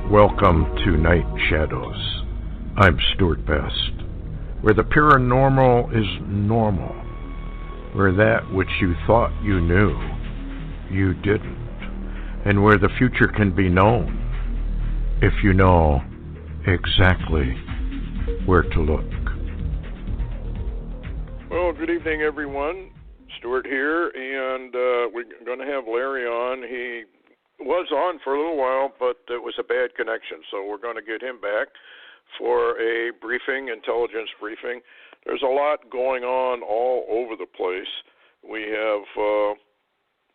Welcome to Night Shadows. I'm Stuart Best, where the paranormal is normal, where that which you thought you knew, you didn't, and where the future can be known if you know exactly where to look. Well, good evening, everyone. Stuart here, and we're going to have Larry on. He was on for a little while, but it was a bad connection, so we're going to get him back for a briefing, intelligence briefing. There's a lot going on all over the place. We have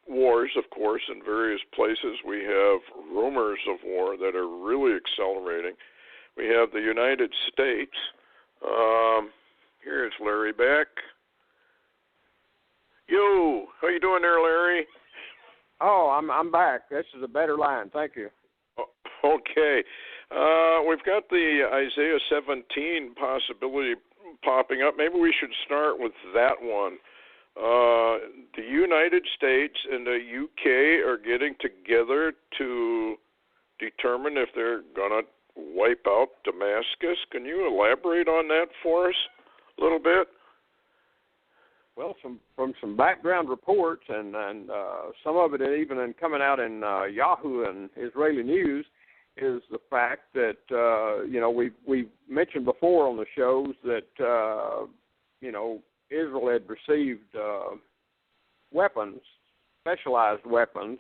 wars, of course, in various places. We have rumors of war that are really accelerating. We have the United States. Here's Larry back. Yo, how you doing there, Larry? Oh, I'm back. This is a better line. Thank you. Okay. We've got the Isaiah 17 possibility popping up. Maybe we should start with that one. The United States and the UK are getting together to determine if they're going to wipe out Damascus. Can you elaborate on that for us a little bit? Well, from some background reports, and some of it even coming out in Yahoo and Israeli News, is the fact that we've mentioned before on the shows that Israel had received weapons, specialized weapons,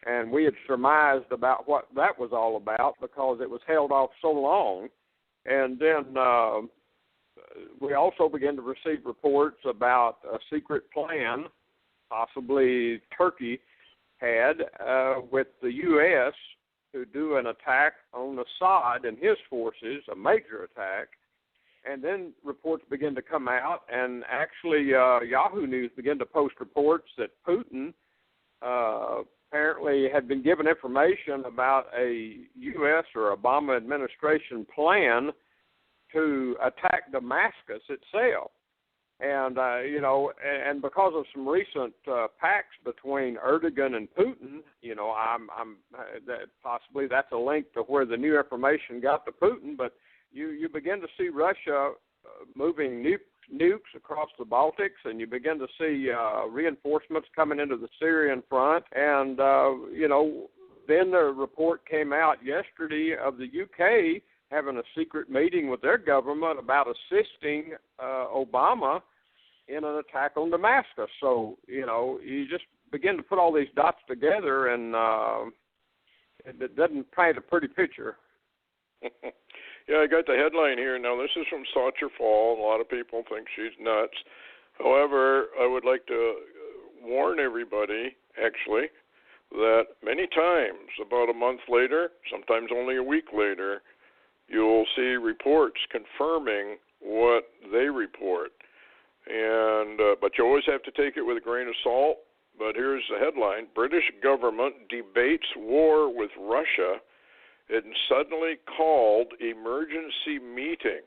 and we had surmised about what that was all about because it was held off so long, and then we also began to receive reports about a secret plan, possibly Turkey had, with the U.S. to do an attack on Assad and his forces, a major attack. And then reports began to come out, and actually Yahoo News began to post reports that Putin apparently had been given information about a U.S. or Obama administration plan to attack Damascus itself, and and because of some recent pacts between Erdogan and Putin, I'm that possibly that's a link to where the new information got to Putin. But you begin to see Russia moving nukes across the Baltics, and you begin to see reinforcements coming into the Syrian front, and then the report came out yesterday of the UK having a secret meeting with their government about assisting Obama in an attack on Damascus. So, you just begin to put all these dots together, and it doesn't paint a pretty picture. Yeah, I got the headline here. Now, this is from Saucher Fall. A lot of people think she's nuts. However, I would like to warn everybody, actually, that many times, about a month later, sometimes only a week later, you'll see reports confirming what they report. And but you always have to take it with a grain of salt. But here's the headline: British government debates war with Russia and suddenly called emergency meeting.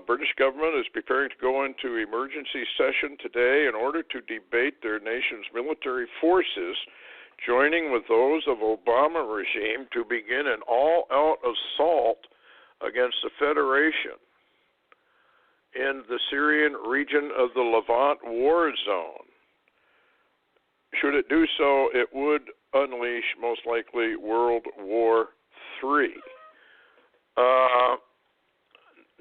British government is preparing to go into emergency session today in order to debate their nation's military forces joining with those of Obama regime to begin an all-out assault against the Federation in the Syrian region of the Levant war zone. Should it do so, it would unleash, most likely, World War III.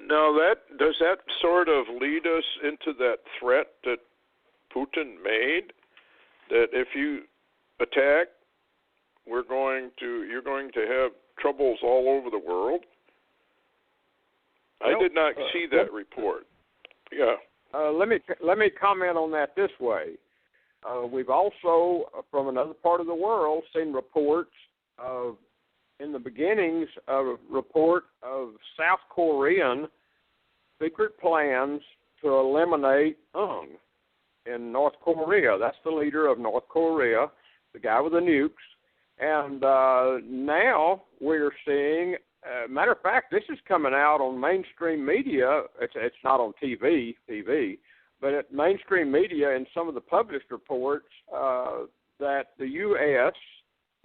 Now, does that sort of lead us into that threat that Putin made, that if you attack, you're going to have troubles all over the world? I did not see that report. Yeah. Let me comment on that this way. We've also, from another part of the world, seen reports of, in the beginnings, a report of South Korean secret plans to eliminate Ung in North Korea. That's the leader of North Korea, the guy with the nukes. And now we're seeing, matter of fact, this is coming out on mainstream media. It's not on TV, but at mainstream media and some of the published reports that the U.S.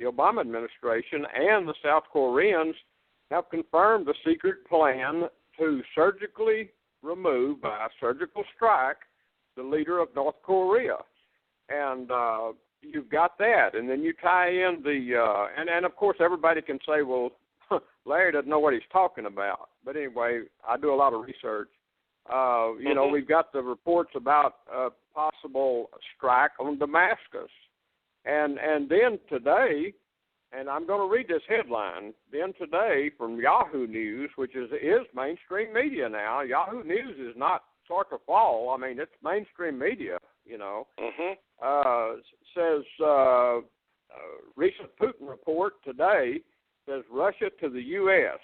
the Obama administration and the South Koreans have confirmed a secret plan to surgically remove, by a surgical strike, the leader of North Korea. And you've got that. And then you tie in the, and of course everybody can say, well, Larry doesn't know what he's talking about. But anyway, I do a lot of research. You know, we've got the reports about a possible strike on Damascus. And then today, and I'm going to read this headline, then today from Yahoo News, which is mainstream media now. Yahoo News is not Sartor Fall. I mean, it's mainstream media, you know. Says, recent Putin report today says Russia to the U.S.,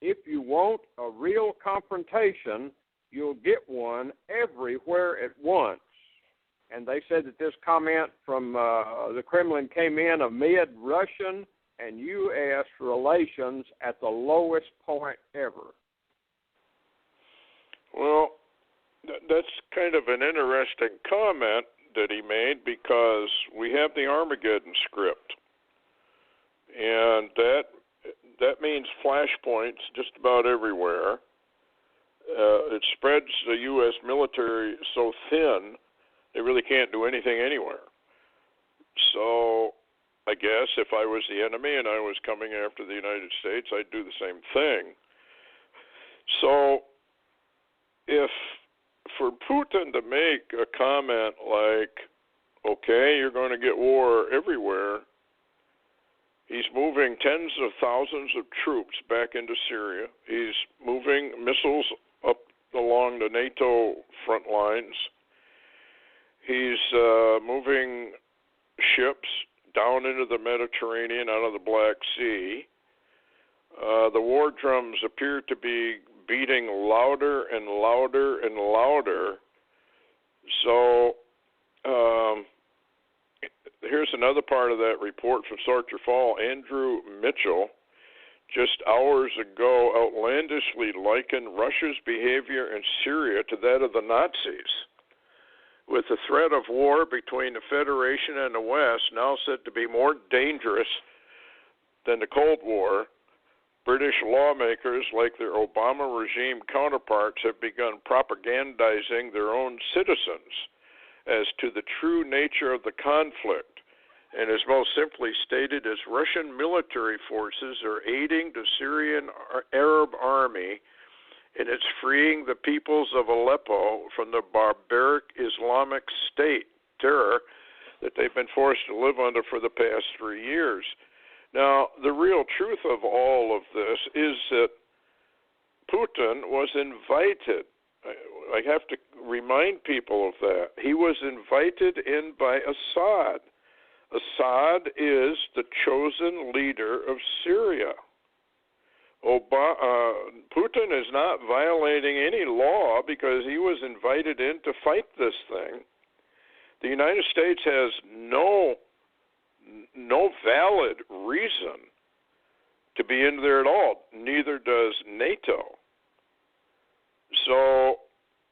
if you want a real confrontation, you'll get one everywhere at once. And they said that this comment from the Kremlin came in amid Russian and U.S. relations at the lowest point ever. Well, that's kind of an interesting comment that he made, because we have the Armageddon script. And that means flashpoints just about everywhere. It spreads the U.S. military so thin they really can't do anything anywhere. So I guess if I was the enemy and I was coming after the United States, I'd do the same thing. So if for Putin to make a comment like, okay, you're going to get war everywhere, he's moving tens of thousands of troops back into Syria. He's moving missiles up along the NATO front lines. He's moving ships down into the Mediterranean out of the Black Sea. The war drums appear to be beating louder and louder and louder. So here's another part of that report from Sartor Fall. Andrew Mitchell, just hours ago, outlandishly likened Russia's behavior in Syria to that of the Nazis, with the threat of war between the Federation and the West now said to be more dangerous than the Cold War. British lawmakers, like their Obama regime counterparts, have begun propagandizing their own citizens as to the true nature of the conflict, and is most simply stated as Russian military forces are aiding the Syrian Arab army in its freeing the peoples of Aleppo from the barbaric Islamic State terror that they've been forced to live under for the past 3 years. Now, the real truth of all of this is that Putin was invited. I have to remind people of that. He was invited in by Assad. Assad is the chosen leader of Syria. Putin is not violating any law because he was invited in to fight this thing. The United States has no valid reason to be in there at all. Neither does NATO. So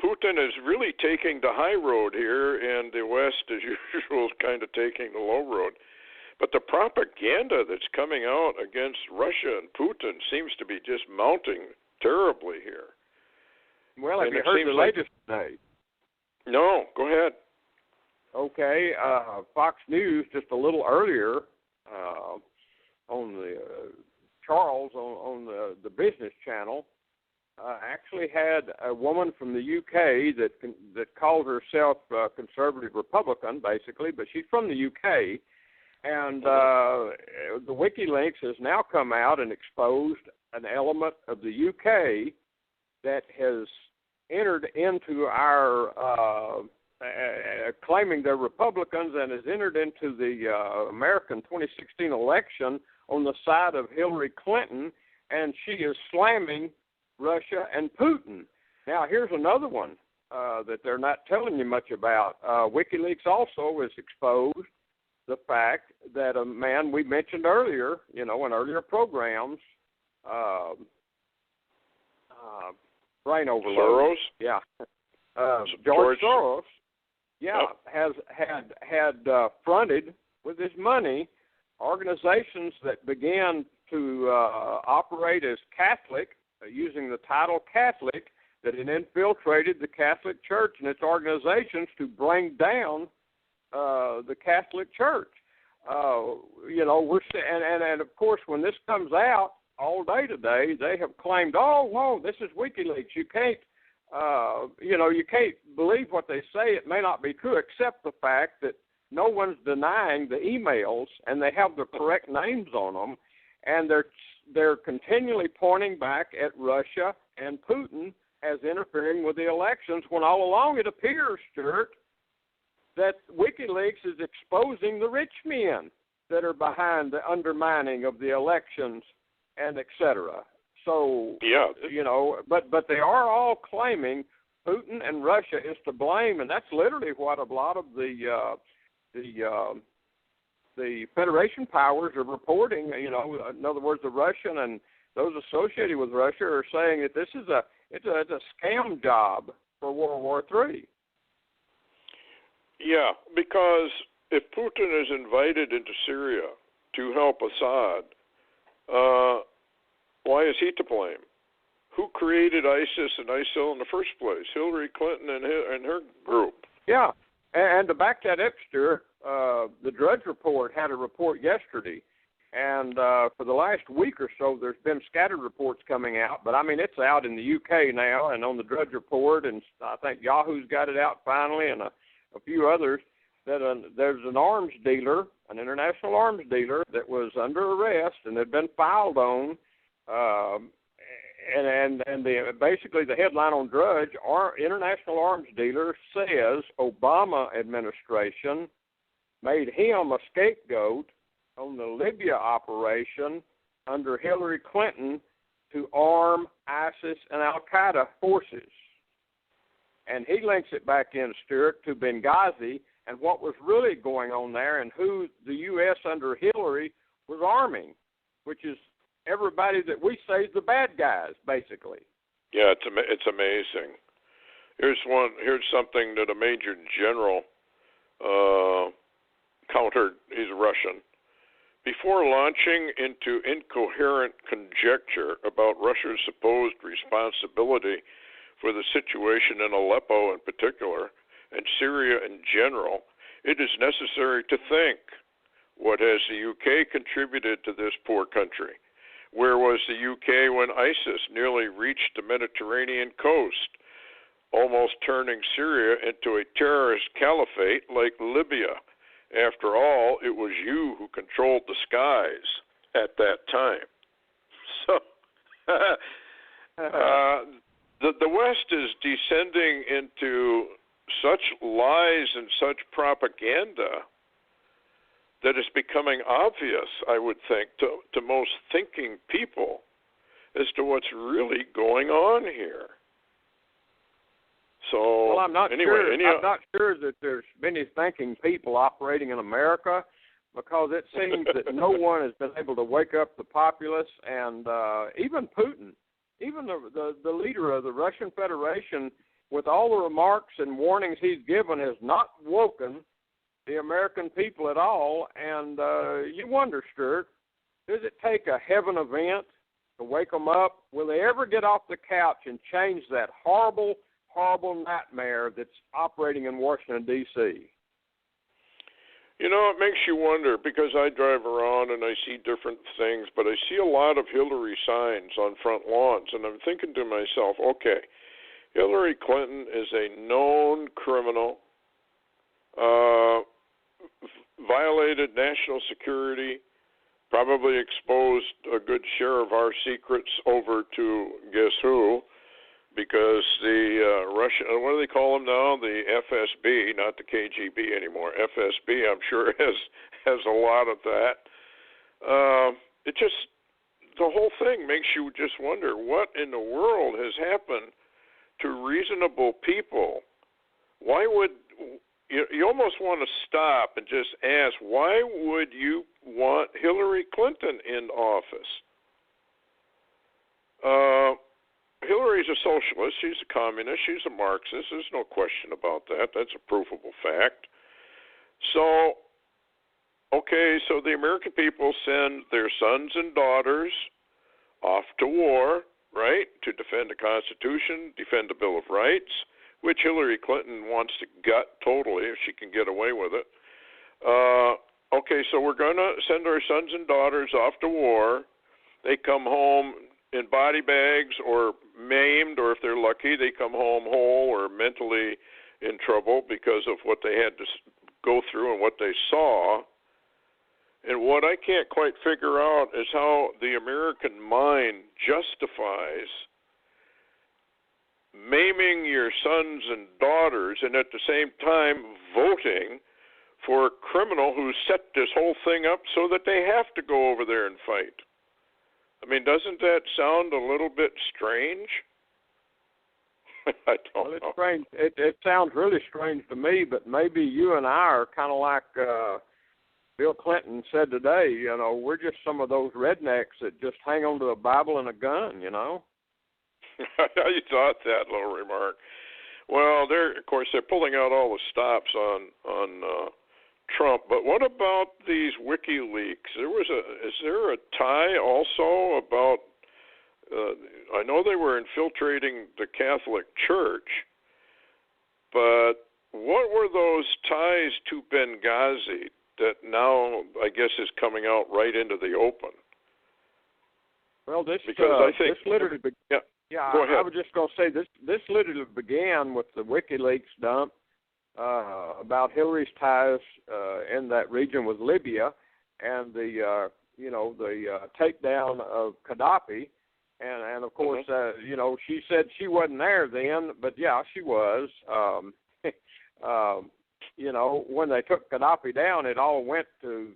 Putin is really taking the high road here, and the West, as usual, is kind of taking the low road. But the propaganda that's coming out against Russia and Putin seems to be just mounting terribly here. Well, have you heard the latest today? No, go ahead. Okay, Fox News just a little earlier on the Charles on the Business Channel actually had a woman from the UK that called herself conservative Republican, basically, but she's from the UK. And the WikiLeaks has now come out and exposed an element of the UK that has entered into our, claiming they're Republicans, and has entered into the American 2016 election on the side of Hillary Clinton, and she is slamming Russia and Putin. Now, here's another one that they're not telling you much about. WikiLeaks also has exposed the fact that a man we mentioned earlier, in earlier programs, brain overload. Soros? Yeah. George Soros, has fronted with his money organizations that began to operate as Catholic, using the title Catholic, that had infiltrated the Catholic Church and its organizations to bring down the Catholic Church. And of course, when this comes out all day today, they have claimed, oh, whoa, this is WikiLeaks. You can't, you can't believe what they say. It may not be true, except the fact that no one's denying the emails, and they have the correct names on them, and they're continually pointing back at Russia and Putin as interfering with the elections, when all along it appears, Stuart, that WikiLeaks is exposing the rich men that are behind the undermining of the elections and et cetera. So, yeah, but they are all claiming Putin and Russia is to blame, and that's literally what a lot of the Federation powers are reporting. In other words, the Russian and those associated with Russia are saying that this is a scam job for World War III. Yeah, because if Putin is invited into Syria to help Assad, why is he to blame? Who created ISIS and ISIL in the first place? Hillary Clinton and her group. Yeah, and to back that up, Stuart, the Drudge Report had a report yesterday, and for the last week or so, there's been scattered reports coming out, but I mean, it's out in the UK now, and on the Drudge Report, and I think Yahoo's got it out finally, and a few others, that there's an arms dealer, an international arms dealer, that was under arrest and had been filed on, basically the headline on Drudge, our international arms dealer says Obama administration made him a scapegoat on the Libya operation under Hillary Clinton to arm ISIS and Al-Qaeda forces. And he links it back in, Stuart, to Benghazi and what was really going on there and who the U.S. under Hillary was arming, which is everybody that we say is the bad guys, basically. Yeah, it's amazing. Here's something that a major general countered. He's Russian. Before launching into incoherent conjecture about Russia's supposed responsibility for the situation in Aleppo in particular, and Syria in general, it is necessary to think, what has the UK contributed to this poor country? Where was the UK when ISIS nearly reached the Mediterranean coast, almost turning Syria into a terrorist caliphate like Libya? After all, it was you who controlled the skies at that time. So, the West is descending into such lies and such propaganda that is becoming obvious, I would think, to most thinking people as to what's really going on here. So, well, I'm not anyway, sure that there's many thinking people operating in America, because it seems that no one has been able to wake up the populace, and even Putin, even the leader of the Russian Federation, with all the remarks and warnings he's given, has not woken the American people at all. And you wonder, Stuart, does it take a heaven event to wake them up? Will they ever get off the couch and change that horrible nightmare that's operating in Washington, D.C.? It makes you wonder, because I drive around and I see different things, but I see a lot of Hillary signs on front lawns, and I'm thinking to myself, okay, Hillary Clinton is a known criminal, violated national security, probably exposed a good share of our secrets over to guess who, because the Russian, what do they call them now? The FSB, not the KGB anymore. FSB, I'm sure, has a lot of that. The whole thing makes you just wonder, what in the world has happened to reasonable people? Why would you almost want to stop and just ask, why would you want Hillary Clinton in office? Hillary's a socialist. She's a communist. She's a Marxist. There's no question about that. That's a provable fact. So okay, so the American people send their sons and daughters off to war, right, to defend the Constitution, defend the Bill of Rights, which Hillary Clinton wants to gut totally if she can get away with it. Okay, so we're going to send our sons and daughters off to war. They come home in body bags or maimed, or if they're lucky, they come home whole or mentally in trouble because of what they had to go through and what they saw. And what I can't quite figure out is how the American mind justifies maiming your sons and daughters and at the same time voting for a criminal who set this whole thing up so that they have to go over there and fight. I mean, doesn't that sound a little bit strange? I don't know. It's strange. It sounds really strange to me, but maybe you and I are kind of like Bill Clinton said today, you know, we're just some of those rednecks that just hang on to a Bible and a gun, you know. You thought that little remark. Well, of course, they're pulling out all the stops on Trump, but what about these WikiLeaks? Is there a tie also about? I know they were infiltrating the Catholic Church, but what were those ties to Benghazi that now I guess is coming out right into the open? Well, this literally. Yeah, go ahead. I was just going to say this literally began with the WikiLeaks dump about Hillary's ties in that region with Libya and the takedown of Gaddafi, and of course she said she wasn't there then, but yeah, she was. When they took Gaddafi down, it all went to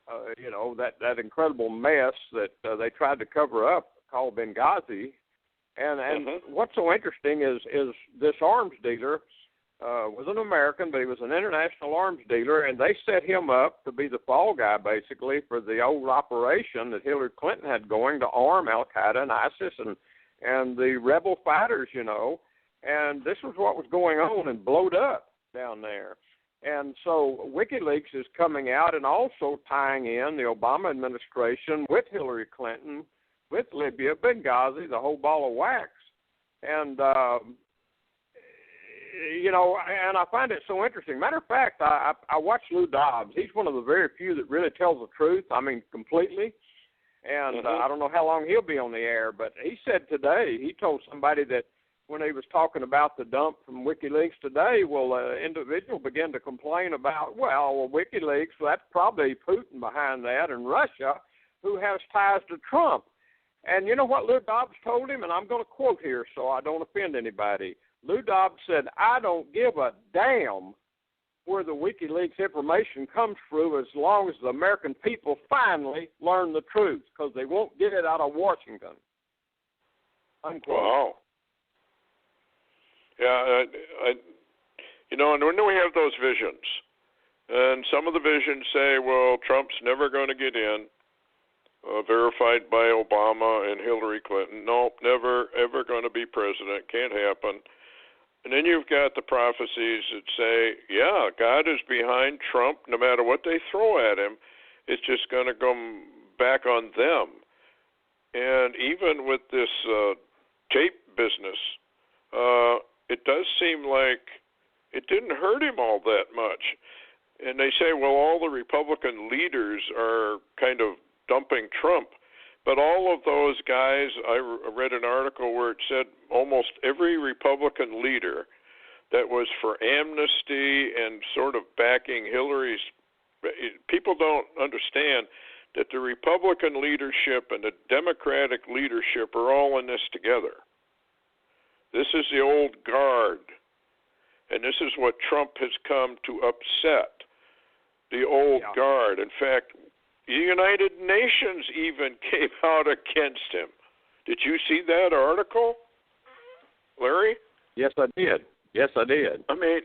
that incredible mess that they tried to cover up called Benghazi. And what's so interesting is this arms dealer was an American, but he was an international arms dealer, and they set him up to be the fall guy, basically, for the old operation that Hillary Clinton had going to arm Al-Qaeda and ISIS and the rebel fighters, you know. And this was what was going on and blowed up down there. And so WikiLeaks is coming out and also tying in the Obama administration with Hillary Clinton, with Libya, Benghazi, the whole ball of wax. And, and I find it so interesting. Matter of fact, I watch Lou Dobbs. He's one of the very few that really tells the truth, I mean, completely. And I don't know how long he'll be on the air, but he said today, he told somebody that when he was talking about the dump from WikiLeaks today, well, an individual began to complain about, WikiLeaks, well, that's probably Putin behind that and Russia, who has ties to Trump. And you know what Lou Dobbs told him? And I'm going to quote here so I don't offend anybody. Lou Dobbs said, I don't give a damn where the WikiLeaks information comes through as long as the American people finally learn the truth, because they won't get it out of Washington. Unquote. Wow. Yeah, and when we have those visions, and some of the visions say, well, Trump's never going to get in, verified by Obama and Hillary Clinton. Nope, never, ever going to be president. Can't happen. And then you've got the prophecies that say, yeah, God is behind Trump. No matter what they throw at him, it's just going to come back on them. And even with this tape business, it does seem like it didn't hurt him all that much. And they say, well, all the Republican leaders are kind of dumping Trump. But all of those guys, I read an article where it said almost every Republican leader that was for amnesty and sort of backing Hillary's, people don't understand that the Republican leadership and the Democratic leadership are all in this together. This is the old guard, and this is what Trump has come to upset, the old guard. In fact, the United Nations even came out against him. Did you see that article, Larry? Yes, I did. I mean,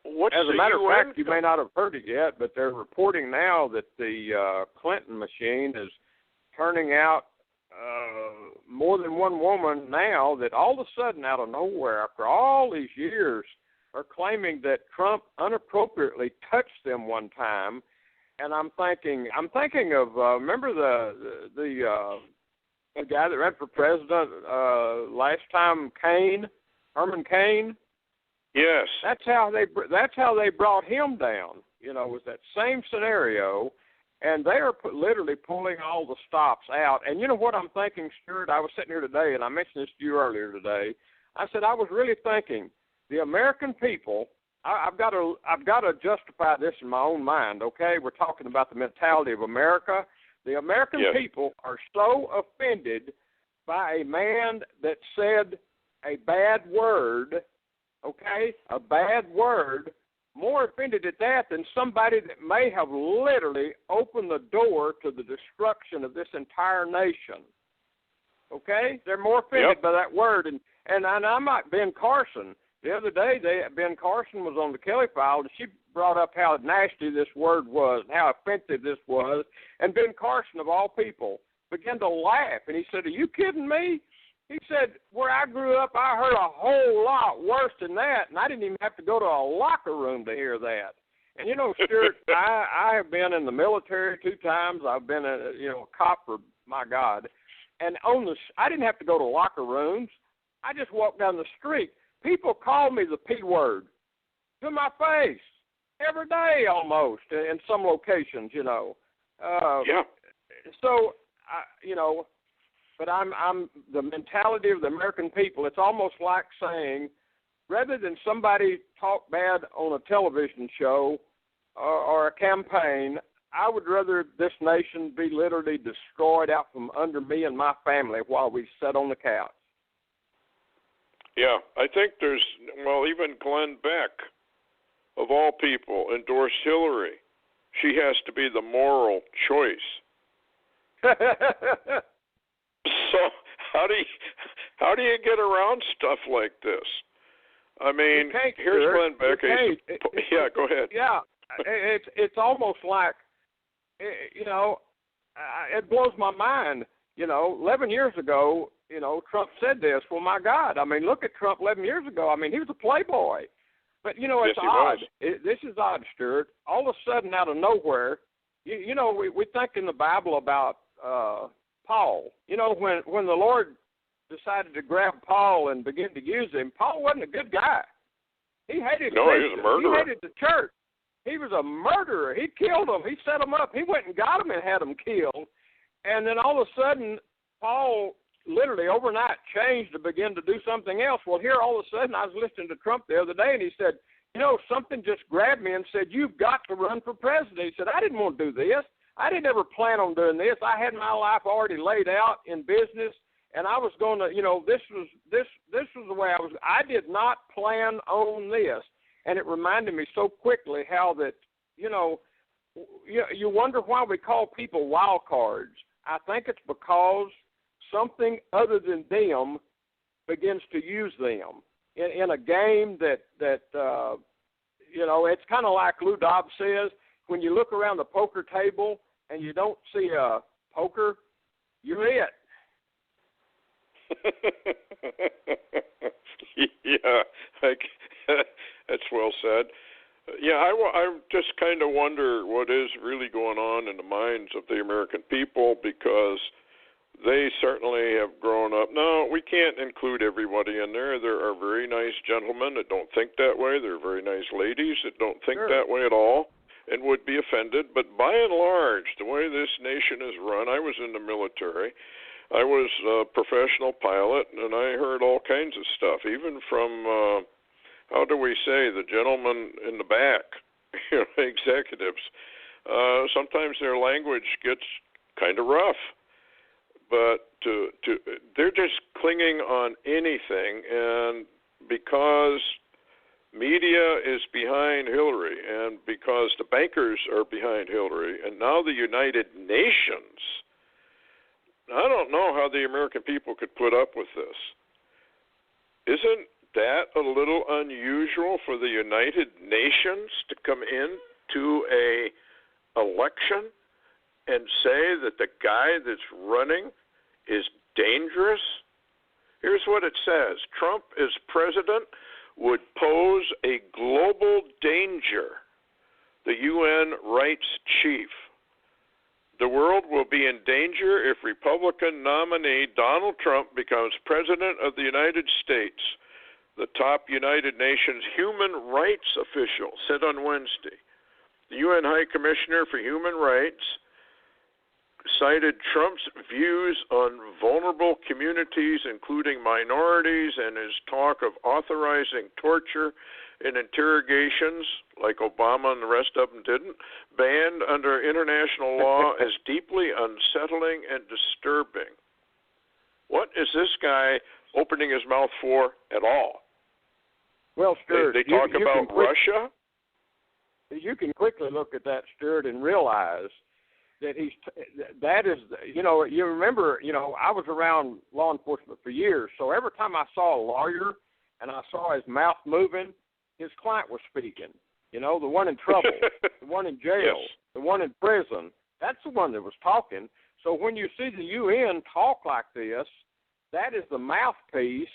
what's as a the matter UN? of fact, you may not have heard it yet, but they're reporting now that the Clinton machine is turning out more than one woman now that all of a sudden, out of nowhere, after all these years, are claiming that Trump inappropriately touched them one time. and I'm thinking of remember the guy that ran for president last time, Herman Cain. Yes. That's how they brought him down. You know, was that same scenario, and they are literally pulling all the stops out. And you know what I'm thinking, Stuart? I was sitting here today, and I mentioned this to you earlier today. I said I was really thinking the American people. I've got to justify this in my own mind. Okay, we're talking about the mentality of America. The American people are so offended by a man that said a bad word. Okay, a bad word, more offended at that than somebody that may have literally opened the door to the destruction of this entire nation. Okay, they're more offended by that word, and I'm like Ben Carson. The other day, Ben Carson was on the Kelly File, and she brought up how nasty this word was, and how offensive this was, and Ben Carson, of all people, began to laugh, and he said, "Are you kidding me?" He said, where I grew up, I heard a whole lot worse than that, and I didn't even have to go to a locker room to hear that. And, you know, Stuart, I have been in the military 2 times. I've been a cop for, my God. And I didn't have to go to locker rooms. I just walked down the street. People call me the P word to my face every day almost in some locations, you know. So, but I'm the mentality of the American people. It's almost like saying, rather than somebody talk bad on a television show or a campaign, I would rather this nation be literally destroyed out from under me and my family while we sit on the couch. Yeah, I think even Glenn Beck, of all people, endorsed Hillary. She has to be the moral choice. So how do you get around stuff like this? I mean, here's Glenn Beck. Go ahead. Yeah, it's almost like, it blows my mind. 11 years ago, Trump said this. Well, my God, I mean, look at Trump 11 years ago. I mean, he was a playboy. But, it's odd. This is odd, Stuart. All of a sudden, out of nowhere, we think in the Bible about Paul. When the Lord decided to grab Paul and begin to use him, Paul wasn't a good guy. He hated No, he was a murderer. He hated the church. He was a murderer. He killed them. He set them up. He went and got them and had them killed. And then all of a sudden, Paul literally overnight changed to begin to do something else. Well, here all of a sudden, I was listening to Trump the other day, and he said, something just grabbed me and said, you've got to run for president. He said, I didn't want to do this. I didn't ever plan on doing this. I had my life already laid out in business, and I was going to, this was the way I was. I did not plan on this, and it reminded me so quickly how that, you wonder why we call people wild cards. I think it's because something other than them begins to use them in a game that it's kind of like Lou Dobbs says, when you look around the poker table and you don't see a poker, you're it. Yeah, that's well said. Yeah, I just kind of wonder what is really going on in the minds of the American people, because they certainly have grown up. No, we can't include everybody in there. There are very nice gentlemen that don't think that way. There are very nice ladies that don't think that way at all and would be offended. But by and large, the way this nation is run, I was in the military. I was a professional pilot, and I heard all kinds of stuff, even from, how do we say, the gentlemen in the back, executives. Sometimes their language gets kind of rough, but they're just clinging on anything, and because media is behind Hillary, and because the bankers are behind Hillary, and now the United Nations, I don't know how the American people could put up with this. Isn't that a little unusual for the United Nations to come into a election and say that the guy that's running is dangerous? Here's what it says. Trump as president would pose a global danger the UN rights chief. The world will be in danger if Republican nominee Donald Trump becomes President of the United States, the top United Nations human rights official said on Wednesday. The UN High Commissioner for Human Rights cited Trump's views on vulnerable communities, including minorities, and his talk of authorizing torture and interrogations, like Obama and the rest of them didn't, banned under international law as deeply unsettling and disturbing. What is this guy opening his mouth for at all? Well, Stuart, they talk about Russia? You can quickly look at that, Stuart, and realize that that is, you remember, I was around law enforcement for years, so every time I saw a lawyer and I saw his mouth moving, his client was speaking. The one in trouble, the one in jail, yes. The one in prison, that's the one that was talking. So when you see the UN talk like this, that is the mouthpiece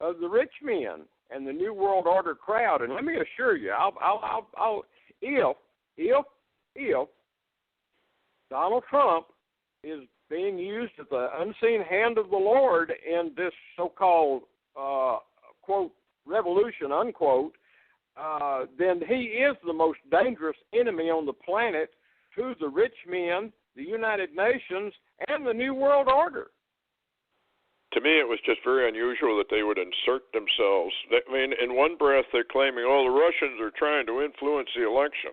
of the rich men and the New World Order crowd. And let me assure you, if Donald Trump is being used as the unseen hand of the Lord in this so-called, quote, revolution, unquote, then he is the most dangerous enemy on the planet to the rich men, the United Nations, and the New World Order. To me, it was just very unusual that they would insert themselves. I mean, in one breath, they're claiming, the Russians are trying to influence the election.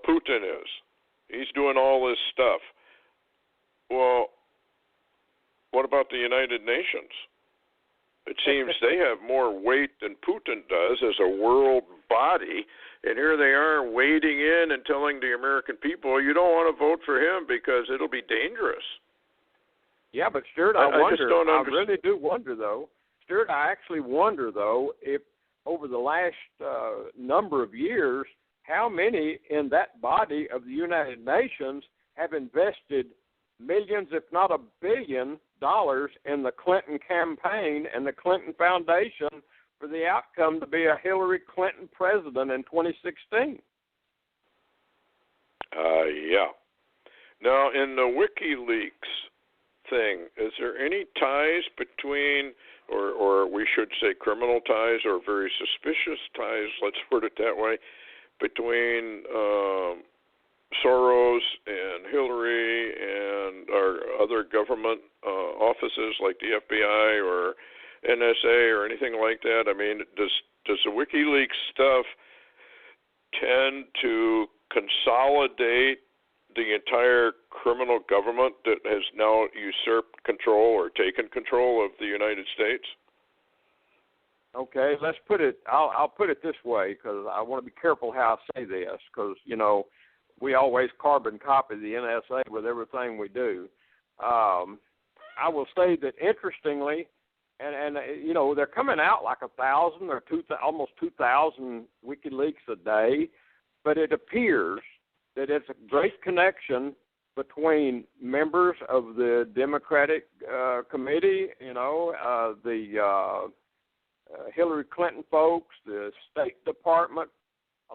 Putin is. He's doing all this stuff. Well, what about the United Nations? It seems they have more weight than Putin does as a world body, and here they are wading in and telling the American people, you don't want to vote for him because it'll be dangerous. Yeah, but Stuart, I really do wonder, though. Stuart, I actually wonder, though, if over the last number of years, how many in that body of the United Nations have invested millions, if not $1 billion, in the Clinton campaign and the Clinton Foundation for the outcome to be a Hillary Clinton president in 2016? Yeah. Now, in the WikiLeaks thing, is there any ties between, or we should say criminal ties or very suspicious ties, let's word it that way, between Soros and Hillary and our other government offices like the FBI or NSA or anything like that? I mean, does the WikiLeaks stuff tend to consolidate the entire criminal government that has now usurped control or taken control of the United States? Okay, let's put it. I'll put it this way because I want to be careful how I say this because we always carbon copy the NSA with everything we do. I will say that interestingly, and they're coming out like 1,000 or almost 2,000 WikiLeaks a day, but it appears that it's a great connection between members of the Democratic committee, the Hillary Clinton folks, the State Department,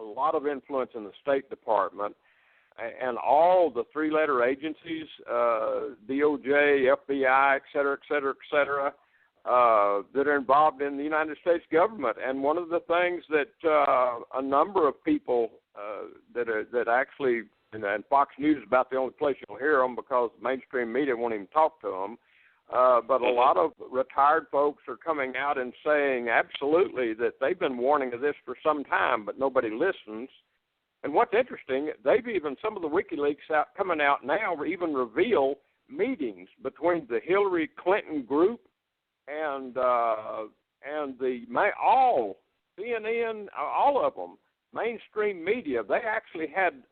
a lot of influence in the State Department, and all the three-letter agencies, DOJ, FBI, et cetera, that are involved in the United States government. And one of the things that a number of people that actually, and Fox News is about the only place you'll hear them because mainstream media won't even talk to them, but a lot of retired folks are coming out and saying absolutely that they've been warning of this for some time, but nobody listens. And what's interesting, some of the WikiLeaks coming out now even reveal meetings between the Hillary Clinton group and all CNN, all of them, mainstream media. They actually had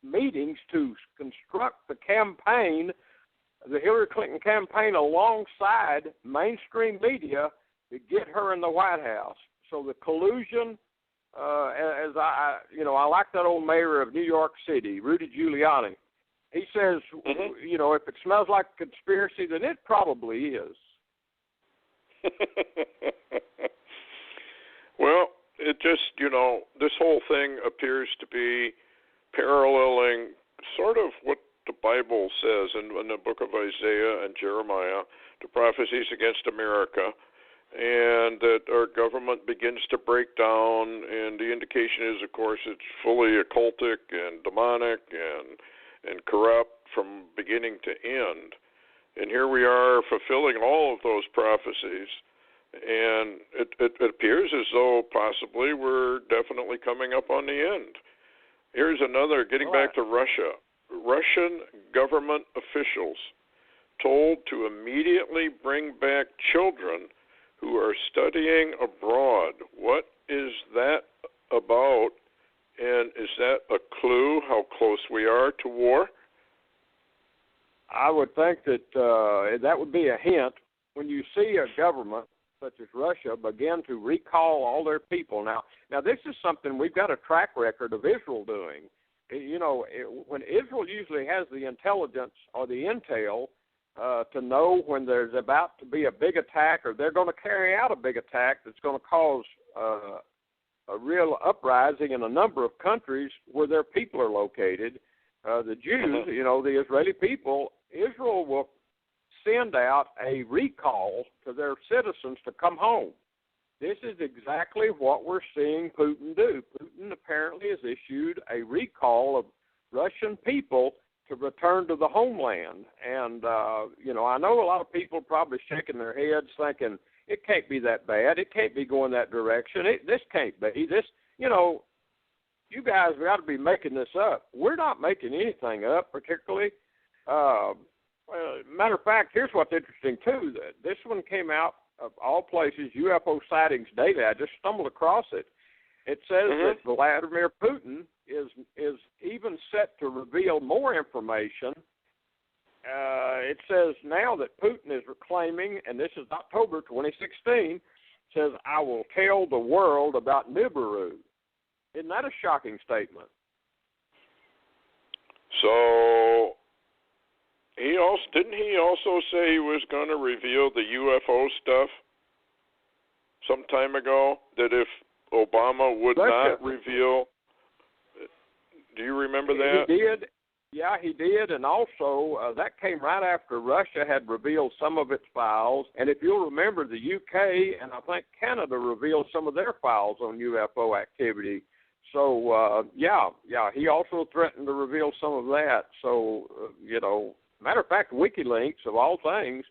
meetings to construct the campaign, the Hillary Clinton campaign, alongside mainstream media to get her in the White House. So the collusion, I like that old mayor of New York City, Rudy Giuliani. He says, if it smells like a conspiracy, then it probably is. Well, it's just, this whole thing appears to be paralleling sort of what the Bible says in the book of Isaiah and Jeremiah, the prophecies against America, and that our government begins to break down, and the indication is, of course, it's fully occultic and demonic and corrupt from beginning to end. And here we are fulfilling all of those prophecies, and it appears as though possibly we're definitely coming up on the end. Here's another, getting back to Russia. Russian government officials told to immediately bring back children who are studying abroad. What is that about, and is that a clue how close we are to war? I would think that that would be a hint. When you see a government such as Russia begin to recall all their people. Now this is something we've got a track record of Israel doing. When Israel usually has the intelligence or the intel to know when there's about to be a big attack, or they're going to carry out a big attack that's going to cause a real uprising in a number of countries where their people are located. The Jews, the Israeli people, Israel will send out a recall to their citizens to come home. This is exactly what we're seeing Putin do. Putin apparently has issued a recall of Russian people to return to the homeland. And, I know a lot of people probably shaking their heads thinking, it can't be that bad. It can't be going that direction. This can't be. You guys have got to be making this up. We're not making anything up, particularly. Matter of fact, here's what's interesting, too. That this one came out of all places, UFO sightings data. I just stumbled across it. It says that Vladimir Putin is even set to reveal more information. It says now that Putin is claiming, and this is October 2016, says, I will tell the world about Nibiru. Isn't that a shocking statement? So didn't he also say he was going to reveal the UFO stuff some time ago, that if Obama would not reveal? Do you remember that? He did. Yeah, he did. And also, that came right after Russia had revealed some of its files. And if you'll remember, the UK and I think Canada revealed some of their files on UFO activity. So, he also threatened to reveal some of that. So, matter of fact, WikiLeaks, of all things,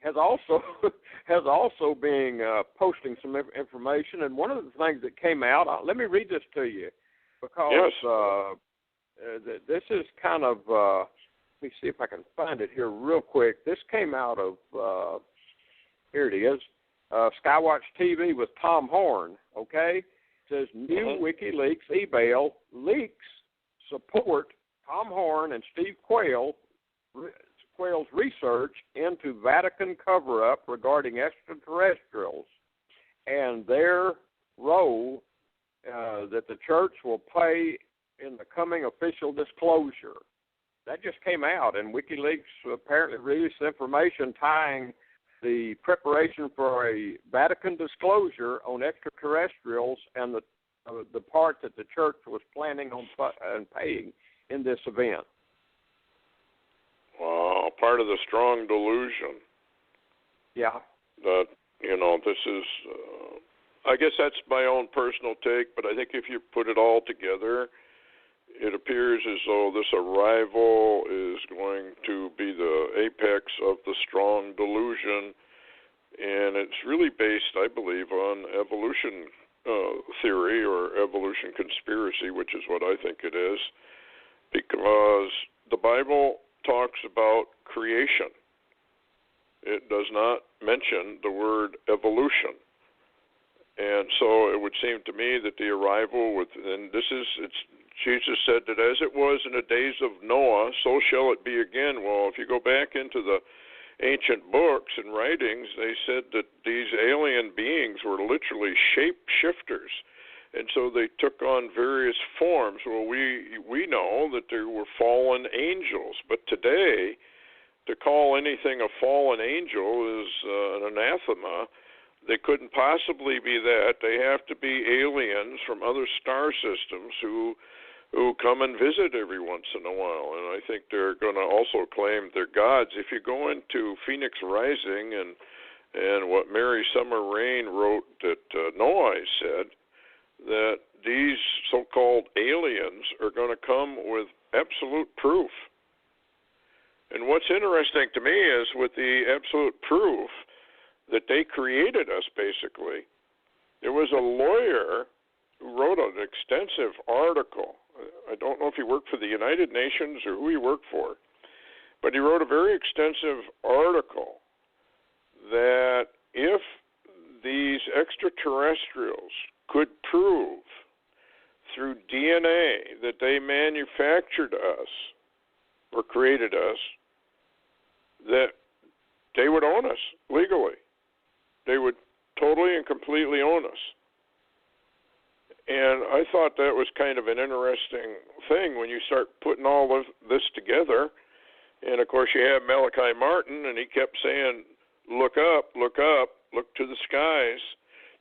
has also been posting some information. And one of the things that came out, let me read this to you, because this is kind of, let me see if I can find it here real quick. This came out of, here it is, Skywatch TV with Tom Horn, okay? It says, new WikiLeaks email leaks support Tom Horn and Steve Quayle's research into Vatican cover-up regarding extraterrestrials and their role that the church will play in the coming official disclosure. That just came out, and WikiLeaks apparently released information tying the preparation for a Vatican disclosure on extraterrestrials and the part that the church was planning on paying in this event. Wow, part of the strong delusion. Yeah. That, this is, I guess that's my own personal take, but I think if you put it all together, it appears as though this arrival is going to be the apex of the strong delusion, and it's really based, I believe, on evolution theory or evolution conspiracy, which is what I think it is, because the Bible talks about creation. It does not mention the word evolution. And so it would seem to me that the arrival Jesus said that as it was in the days of Noah, so shall it be again. Well, if you go back into the ancient books and writings, they said that these alien beings were literally shape-shifters. And so they took on various forms. Well, we know that there were fallen angels, but today, to call anything a fallen angel is an anathema. They couldn't possibly be that. They have to be aliens from other star systems who come and visit every once in a while. And I think they're going to also claim they're gods. If you go into Phoenix Rising and what Mary Summer Rain wrote that Noah said, that these so-called aliens are going to come with absolute proof. And what's interesting to me is with the absolute proof that they created us, basically, there was a lawyer who wrote an extensive article. I don't know if he worked for the United Nations or who he worked for, but he wrote a very extensive article that if these extraterrestrials could prove through DNA that they manufactured us or created us, that they would own us legally. They would totally and completely own us. And I thought that was kind of an interesting thing when you start putting all of this together. And, of course, you have Malachi Martin, and he kept saying, look up, look to the skies.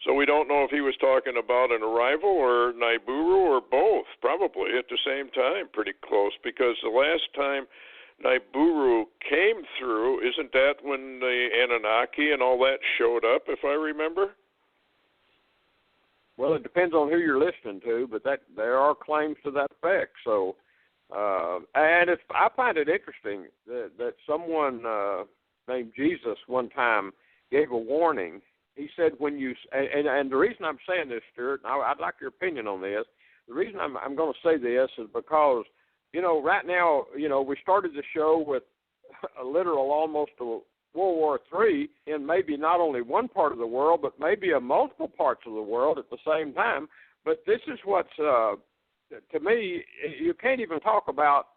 So we don't know if he was talking about an arrival or Nibiru or both, probably at the same time, pretty close, because the last time Nibiru came through, isn't that when the Anunnaki and all that showed up, if I remember? Well, it depends on who you're listening to, but there are claims to that effect. So, and I find it interesting that someone named Jesus one time gave a warning. He said, when you and the reason I'm saying this, Stuart, and I'd like your opinion on this. The reason I'm going to say this is because, right now, we started the show with a literal almost a World War III in maybe not only one part of the world, but maybe a multiple parts of the world at the same time. But this is what's, to me, you can't even talk about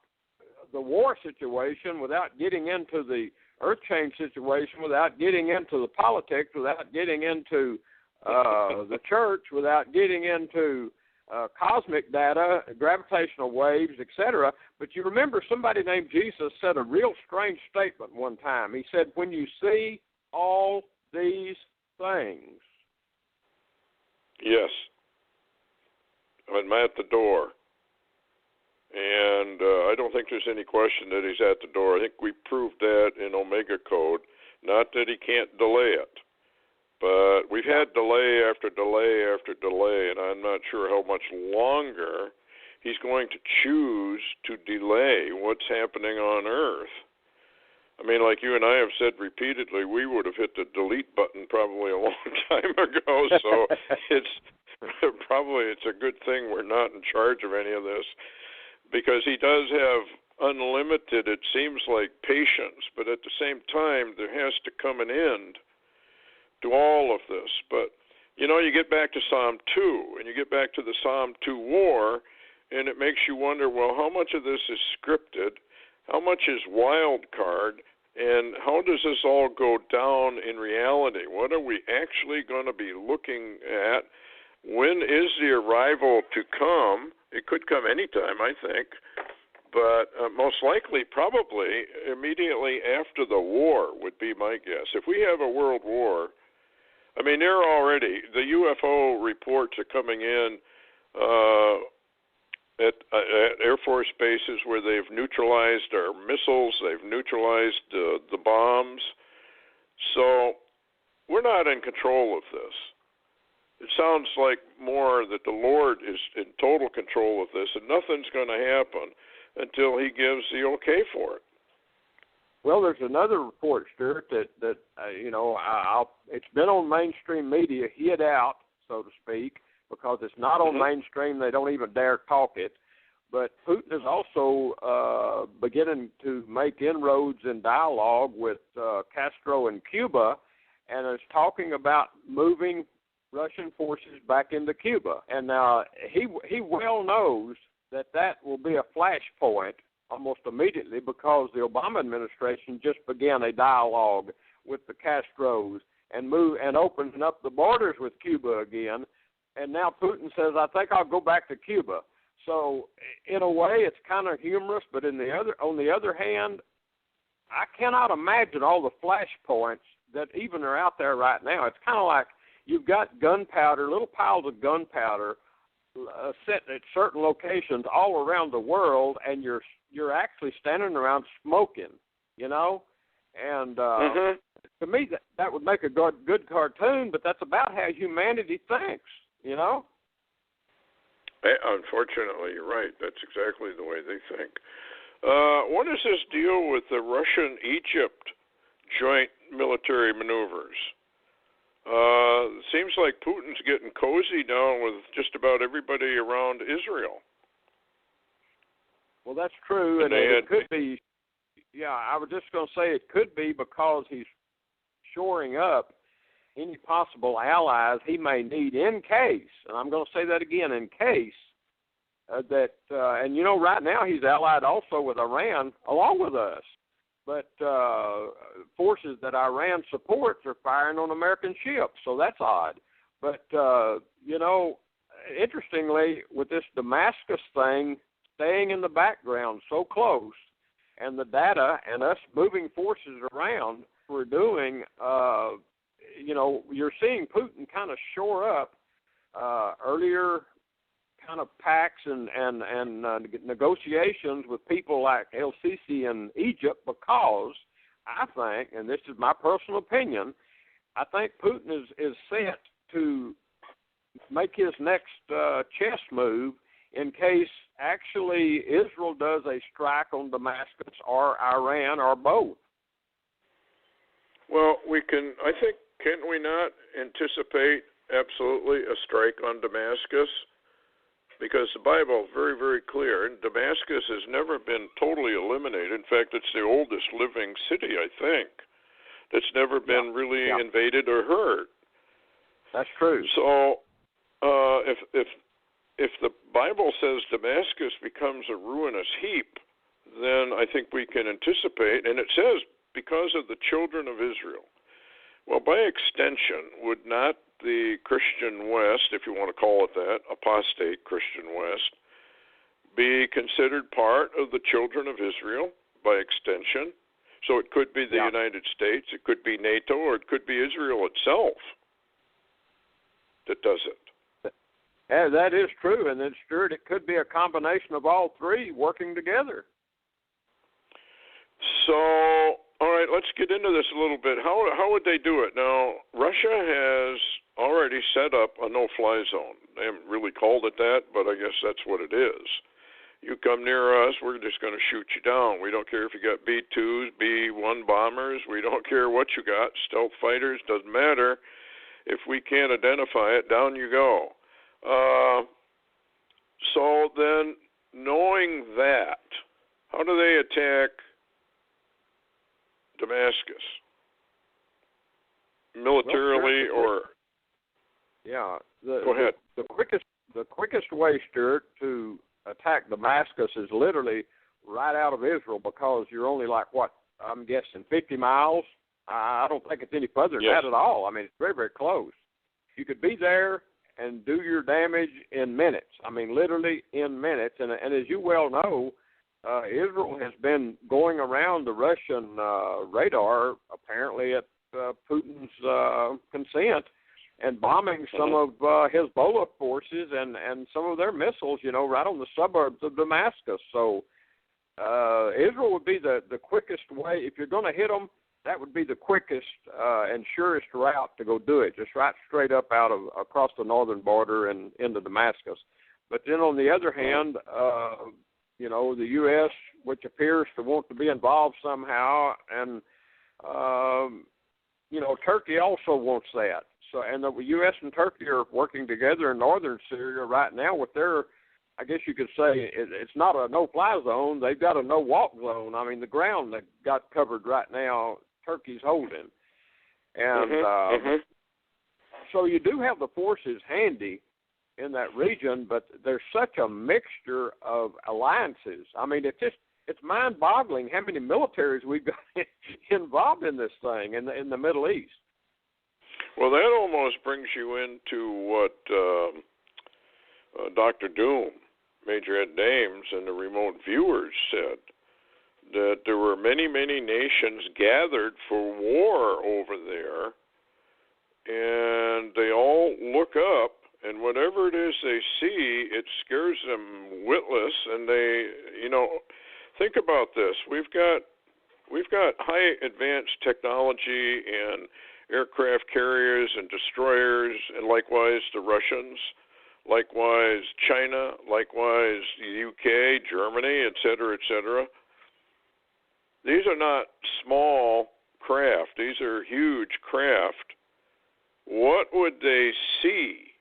the war situation without getting into the earth change situation, without getting into the politics, without getting into the church, without getting into cosmic data, gravitational waves, etc. But you remember somebody named Jesus said a real strange statement one time. He said, when you see all these things. Yes. I'm at the door. And I don't think there's any question that he's at the door. I think we proved that in Omega Code. Not that he can't delay it. But we've had delay after delay after delay, and I'm not sure how much longer he's going to choose to delay what's happening on Earth. I mean, like you and I have said repeatedly, we would have hit the delete button probably a long time ago, so it's a good thing we're not in charge of any of this, because he does have unlimited, it seems like, patience, but at the same time, there has to come an end to all of this. But, you get back to Psalm 2, and you get back to the Psalm 2 war, and it makes you wonder, well, how much of this is scripted? How much is wild card? And how does this all go down in reality? What are we actually going to be looking at? When is the arrival to come? It could come anytime, I think. But most likely, probably, immediately after the war would be my guess. If we have a world war, I mean, the UFO reports are coming in at Air Force bases where they've neutralized our missiles, they've neutralized the bombs. So we're not in control of this. It sounds like more that the Lord is in total control of this, and nothing's going to happen until he gives the okay for it. Well, there's another report, Stuart, that it's been on mainstream media, hid out, so to speak, because it's not on mainstream. They don't even dare talk it. But Putin is also beginning to make inroads in dialogue with Castro in Cuba, and is talking about moving Russian forces back into Cuba. And now he well knows that will be a flashpoint almost immediately, because the Obama administration just began a dialogue with the Castros and opened up the borders with Cuba again. And now Putin says, I think I'll go back to Cuba. So in a way, it's kind of humorous, but on the other hand, I cannot imagine all the flashpoints that even are out there right now. It's kind of like you've got gunpowder, little piles of gunpowder set at certain locations all around the world, and you're actually standing around smoking, you know? And to me, that would make a good cartoon, but that's about how humanity thinks, you know? Unfortunately, you're right. That's exactly the way they think. What is this deal with the Russian-Egypt joint military maneuvers? It seems like Putin's getting cozy now with just about everybody around Israel. Well, that's true, and it could be. Yeah, I was just going to say it could be because he's shoring up any possible allies he may need in case, and I'm going to say that again, in case and you know, right now he's allied also with Iran along with us. But forces that Iran supports are firing on American ships, so that's odd. But, you know, interestingly, with this Damascus thing staying in the background so close, and the data and us moving forces around, we're doing, you know, you're seeing Putin kind of shore up earlier kind of pacts and negotiations with people like El-Sisi in Egypt, because I think, and this is my personal opinion, I think Putin is set to make his next chess move in case actually Israel does a strike on Damascus or Iran or both. Well, I think, can we not anticipate absolutely a strike on Damascus? Because the Bible is very, very clear. And Damascus has never been totally eliminated. In fact, it's the oldest living city, I think, that's never been really invaded or hurt. That's true. So if the Bible says Damascus becomes a ruinous heap, then I think we can anticipate, and it says because of the children of Israel. Well, by extension, would not the Christian West, if you want to call it that, apostate Christian West, be considered part of the children of Israel by extension? So it could be the United States, it could be NATO, or it could be Israel itself that does it. Yeah, that is true, and then Stuart, it could be a combination of all three working together. So, all right, let's get into this a little bit. How would they do it? Now, Russia has already set up a no-fly zone. They haven't really called it that, but I guess that's what it is. You come near us, we're just going to shoot you down. We don't care if you got B-2s, B-1 bombers. We don't care what you got. Stealth fighters, doesn't matter. If we can't identify it, down you go. So then, knowing that, how do they attack Damascus? Militarily or? Yeah. Go ahead. The quickest way, Stuart, to attack Damascus is literally right out of Israel, because you're only like, what, I'm guessing 50 miles? I don't think it's any further than that at all. I mean, it's very, very close. You could be there and do your damage in minutes. I mean, literally in minutes. And as you well know, Israel has been going around the Russian radar, apparently at Putin's consent, and bombing some of Hezbollah forces and some of their missiles, you know, right on the suburbs of Damascus. So Israel would be the quickest way. If you're going to hit them, that would be the quickest and surest route to go do it, just right straight up across the northern border and into Damascus. But then on the other hand, you know, the U.S., which appears to want to be involved somehow, and, you know, Turkey also wants that. So, and the U.S. and Turkey are working together in northern Syria right now with their, I guess you could say, it's not a no-fly zone. They've got a no-walk zone. I mean, the ground they've got covered right now, Turkey's holding. And so you do have the forces handy in that region, but there's such a mixture of alliances. I mean, it's mind-boggling how many militaries we've got involved in this thing in the Middle East. Well, that almost brings you into what Dr. Doom, Major Ed Dames, and the remote viewers said, that there were many, many nations gathered for war over there, and they all they see, it scares them witless, and they, think about this. We've got high advanced technology and aircraft carriers and destroyers, and likewise the Russians, likewise China, likewise the UK, Germany, et cetera, et cetera. These are not small craft. These are huge craft. What would they see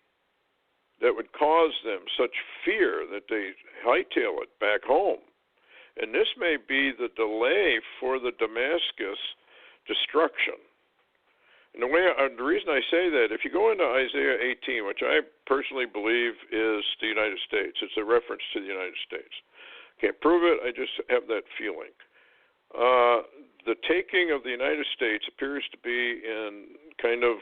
that would cause them such fear that they hightail it back home? And this may be the delay for the Damascus destruction. And the reason I say that, if you go into Isaiah 18, which I personally believe is the United States, it's a reference to the United States. Can't prove it, I just have that feeling. The taking of the United States appears to be in kind of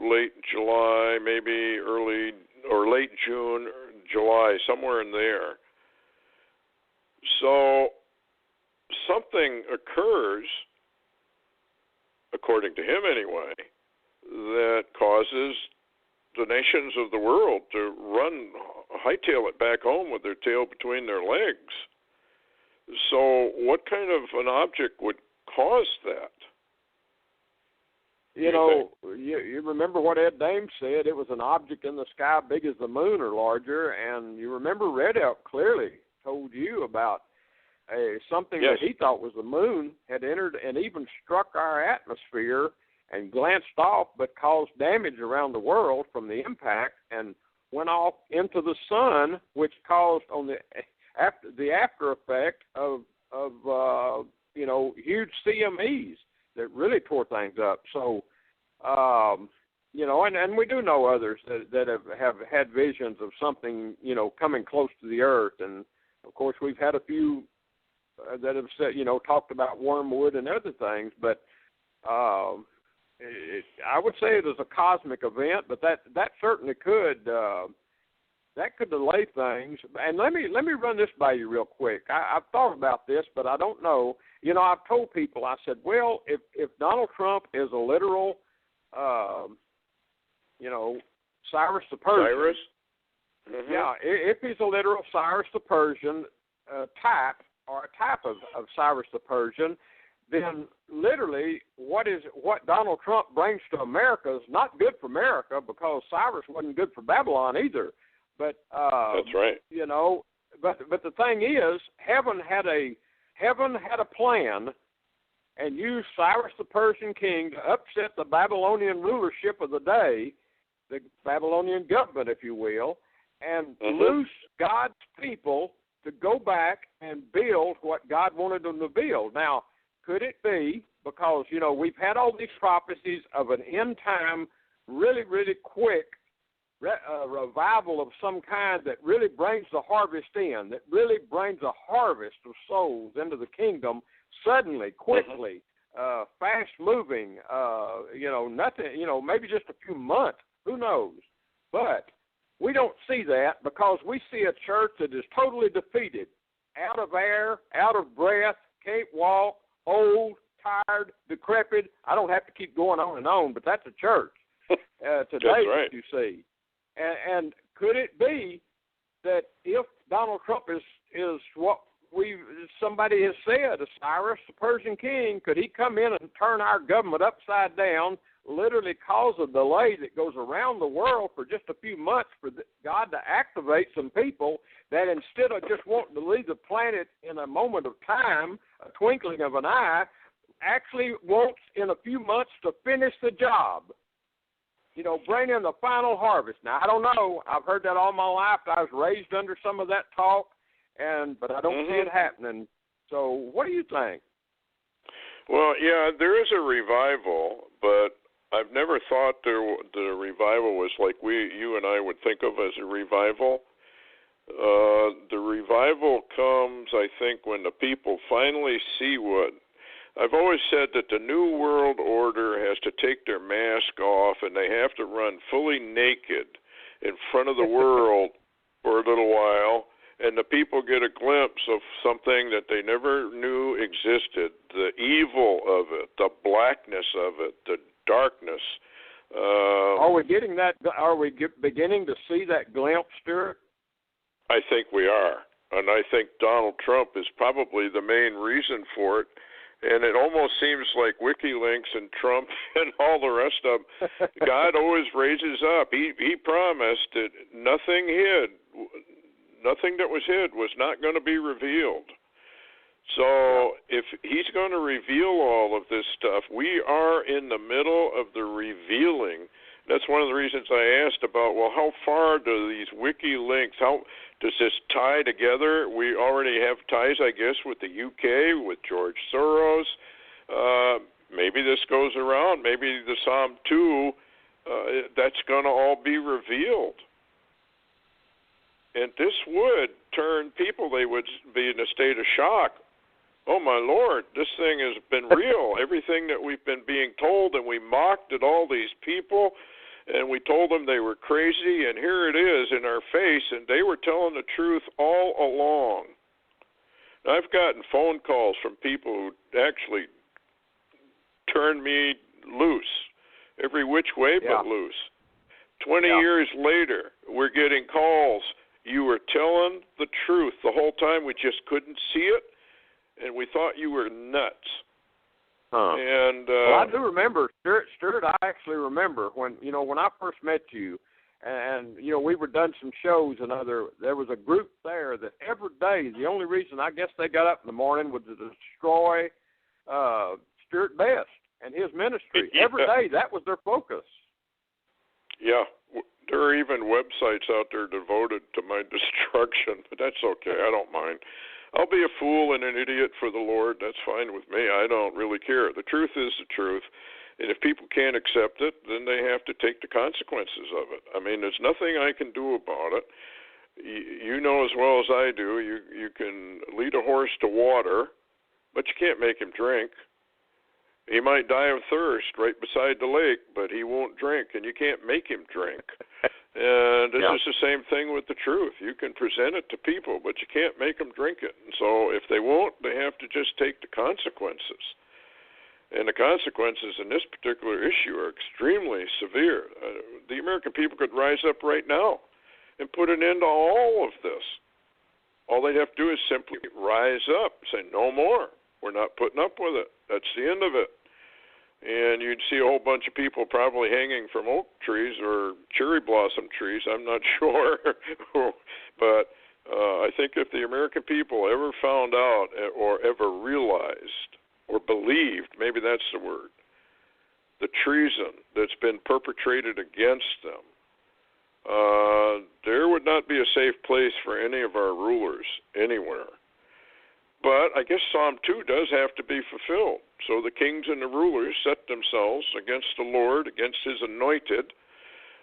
late July, maybe early or late June, or July, somewhere in there. So something occurs, according to him anyway, that causes the nations of the world to hightail it back home with their tail between their legs. So what kind of an object would cause that? You remember what Ed Dames said, it was an object in the sky big as the moon or larger, and you remember Red Elk clearly told you about something yes. that he thought was the moon had entered and even struck our atmosphere and glanced off, but caused damage around the world from the impact and went off into the sun, which caused on the after effect of huge CMEs that really tore things up. So, and we do know others that have had visions of something, coming close to the earth. And, of course, we've had a few that have said, talked about wormwood and other things. But I would say it is a cosmic event, but that certainly could delay things. And let me run this by you real quick. I've thought about this, but I don't know. I've told people, I said, well, if Donald Trump is a literal, Cyrus the Persian. Cyrus? Mm-hmm. Yeah, if he's a literal Cyrus the Persian type, or a type of Cyrus the Persian, then literally what Donald Trump brings to America is not good for America, because Cyrus wasn't good for Babylon either. But that's right. But the thing is, heaven had a plan and used Cyrus the Persian king to upset the Babylonian rulership of the day, the Babylonian government, if you will, and loose God's people to go back and build what God wanted them to build. Now, could it be, because, we've had all these prophecies of an end time, really, really quick revival of some kind that really brings the harvest in, that really brings a harvest of souls into the kingdom suddenly, quickly, fast-moving, nothing, maybe just a few months, who knows. But we don't see that, because we see a church that is totally defeated, out of air, out of breath, can't walk, old, tired, decrepit. I don't have to keep going on and on, but that's a church today, that's right. that you see. And could it be that if Donald Trump is what somebody has said, a Cyrus, the Persian king, could he come in and turn our government upside down, literally cause a delay that goes around the world for just a few months for God to activate some people that, instead of just wanting to leave the planet in a moment of time, a twinkling of an eye, actually wants in a few months to finish the job? Bring in the final harvest. Now, I don't know. I've heard that all my life. I was raised under some of that talk, but I don't see it happening. So what do you think? Well, yeah, there is a revival, but I've never thought the revival was like you and I would think of as a revival. The revival comes, I think, when the people finally see what I've always said, that the New World Order has to take their mask off, and they have to run fully naked in front of the world for a little while, and the people get a glimpse of something that they never knew existed, the evil of it, the blackness of it, the darkness Are we getting that? Are we beginning to see that glimpse, Stuart? I think we are, and I think Donald Trump is probably the main reason for it. And it almost seems like WikiLeaks and Trump and all the rest of them, God always raises up. He promised that nothing that was hid was not going to be revealed. So if he's going to reveal all of this stuff, we are in the middle of the revealing. That's one of the reasons I asked about, well, how far do these WikiLeaks, how does this tie together? We already have ties, I guess, with the UK, with George Soros. Maybe this goes around. Maybe the Psalm 2, that's going to all be revealed. And this would turn people, they would be in a state of shock. Oh, my Lord, this thing has been real. Everything that we've been being told, and we mocked at all these people, and we told them they were crazy, and here it is in our face, and they were telling the truth all along. Now, I've gotten phone calls from people who actually turned me loose, every which way but loose. 20 years later, we're getting calls. You were telling the truth the whole time. We just couldn't see it, and we thought you were nuts. And well, I do remember, Stuart. I actually remember when I first met you, and we were done some shows, and there was a group there that every day the only reason I guess they got up in the morning was to destroy Stuart Best and his ministry. Every day that was their focus. Yeah, there are even websites out there devoted to my destruction, but that's okay. I don't mind. I'll be a fool and an idiot for the Lord. That's fine with me. I don't really care. The truth is the truth. And if people can't accept it, then they have to take the consequences of it. I mean, there's nothing I can do about it. You know as well as I do, you can lead a horse to water, but you can't make him drink. He might die of thirst right beside the lake, but he won't drink, and you can't make him drink. And this is the same thing with the truth. You can present it to people, but you can't make them drink it. And so if they won't, they have to just take the consequences. And the consequences in this particular issue are extremely severe. The American people could rise up right now and put an end to all of this. All they'd have to do is simply rise up, say, no more. We're not putting up with it. That's the end of it. And you'd see a whole bunch of people probably hanging from oak trees or cherry blossom trees. I'm not sure. But I think if the American people ever found out or ever realized or believed, maybe that's the word, the treason that's been perpetrated against them, there would not be a safe place for any of our rulers anywhere. But I guess Psalm 2 does have to be fulfilled. So the kings and the rulers set themselves against the Lord, against his anointed.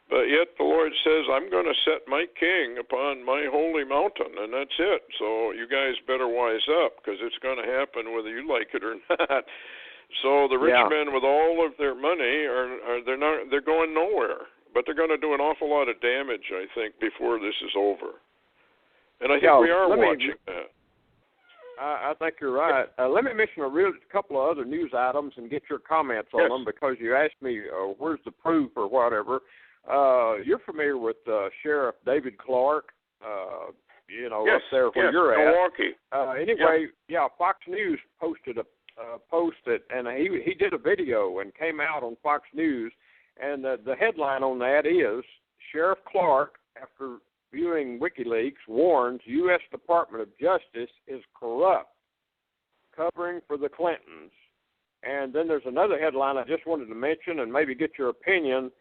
But yet the Lord says, I'm going to set my king upon my holy mountain, and that's it. So you guys better wise up, because it's going to happen whether you like it or not. So the rich men with all of their money, they're going nowhere. But they're going to do an awful lot of damage, I think, before this is over. And I think we are watching that. I think you're right. Let me mention a couple of other news items and get your comments on them, because you asked me where's the proof or whatever. You're familiar with Sheriff David Clark, up there where you're Milwaukee. at. Anyway, Fox News posted and he did a video and came out on Fox News, and the headline on that is, Sheriff Clark, after viewing WikiLeaks, warns U.S. Department of Justice is corrupt, covering for the Clintons. And then there's another headline I just wanted to mention and maybe get your opinion.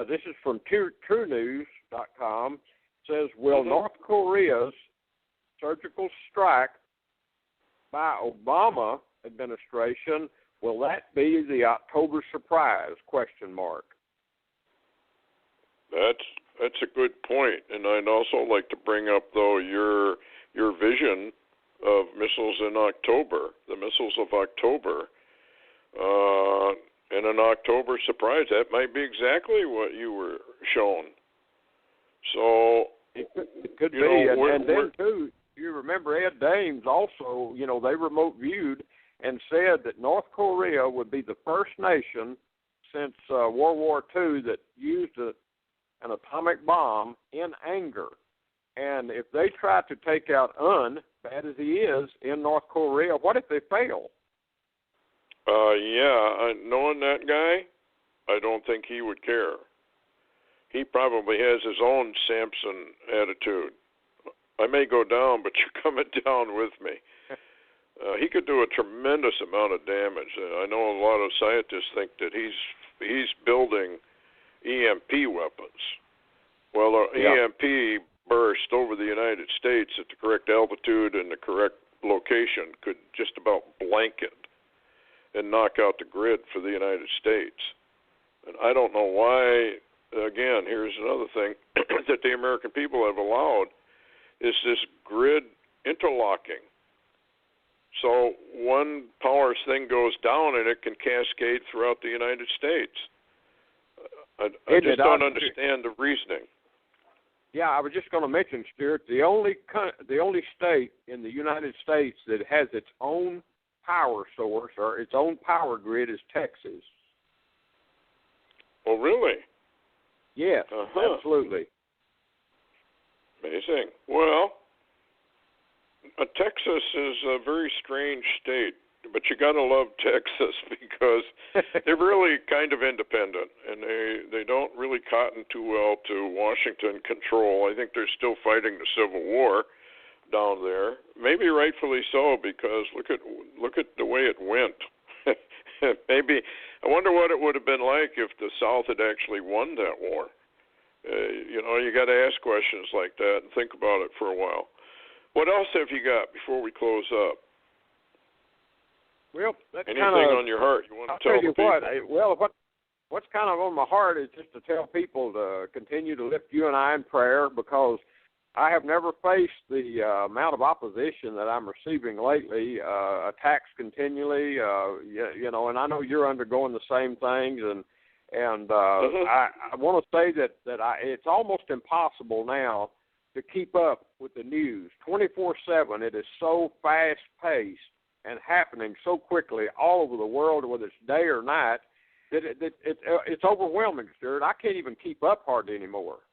This is from TrueNews.com. It says, will North Korea's surgical strike by Obama administration, will that be the October surprise? ? That's a good point, and I'd also like to bring up, though, your vision of missiles in October, the missiles of October, and an October surprise. That might be exactly what you were shown. So it could be, and then too, you remember Ed Dames also. They remote viewed and said that North Korea would be the first nation since World War II that used an atomic bomb in anger. And if they try to take out bad as he is, in North Korea, what if they fail? Knowing that guy, I don't think he would care. He probably has his own Samson attitude. I may go down, but you're coming down with me. He could do a tremendous amount of damage. I know a lot of scientists think that he's building EMP weapons. Well, EMP burst over the United States at the correct altitude and the correct location could just about blanket and knock out the grid for the United States. And I don't know why, again, here's another thing that the American people have allowed is this grid interlocking. So one power thing goes down and it can cascade throughout the United States. I just don't understand the reasoning. Yeah, I was just going to mention, Stuart, the only state in the United States that has its own power source or its own power grid is Texas. Oh, really? Yes, absolutely. Amazing. Well, Texas is a very strange state, but you got to love Texas because they're really kind of independent, and they don't really cotton too well to Washington control. I think they're still fighting the Civil War down there. Maybe rightfully so, because look at the way it went. Maybe I wonder what it would have been like if the South had actually won that war. You got to ask questions like that and think about it for a while. What else have you got before we close up? Well, that's anything on your heart you want to tell the people? What's kind of on my heart is just to tell people to continue to lift you and I in prayer, because I have never faced the amount of opposition that I'm receiving lately, attacks continually, and I know you're undergoing the same things, and I want to say that it's almost impossible now to keep up with the news 24/7. It is so fast-paced and happening so quickly all over the world, whether it's day or night, that it's overwhelming, Stuart. I can't even keep up hardly anymore.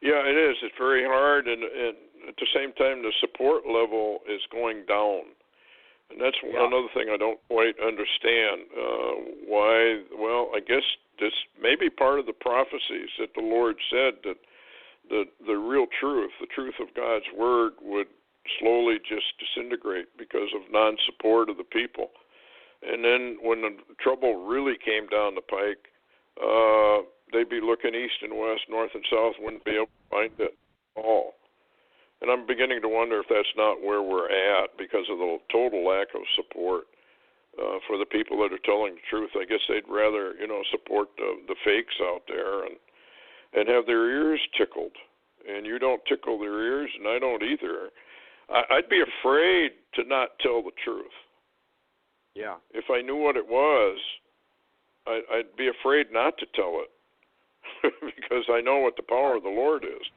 Yeah, it is. It's very hard, and at the same time, the support level is going down. And that's another thing I don't quite understand. Why? Well, I guess this may be part of the prophecies that the Lord said that the real truth, the truth of God's Word, would slowly just disintegrate because of non-support of the people. And then when the trouble really came down the pike, they'd be looking east and west, north and south, wouldn't be able to find it at all. And I'm beginning to wonder if that's not where we're at because of the total lack of support for the people that are telling the truth. I guess they'd rather, support the fakes out there and have their ears tickled. And you don't tickle their ears, and I don't either. I'd be afraid to not tell the truth. Yeah. If I knew what it was, I'd be afraid not to tell it because I know what the power of the Lord is.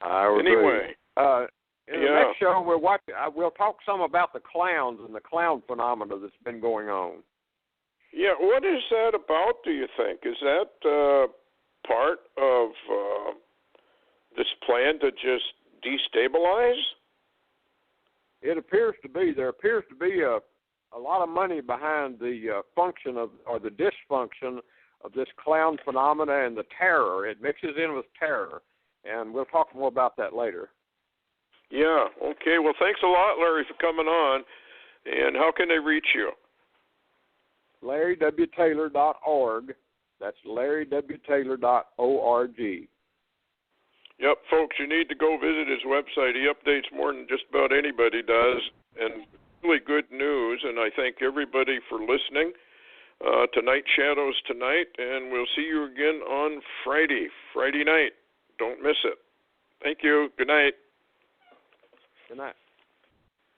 Anyway, in the next show we'll talk some about the clowns and the clown phenomena that's been going on. Yeah, what is that about, do you think? Is that part of this plan to just destabilize? It appears to be. There appears to be a lot of money behind the function of, or the dysfunction of this clown phenomena and the terror. It mixes in with terror, and we'll talk more about that later. Yeah, okay. Well, thanks a lot, Larry, for coming on. And how can they reach you? LarryWTaylor.org. That's LarryWTaylor.org. Yep, folks, you need to go visit his website. He updates more than just about anybody does, and really good news. And I thank everybody for listening to Night Shadows tonight, and we'll see you again on Friday night. Don't miss it. Thank you. Good night. Good night.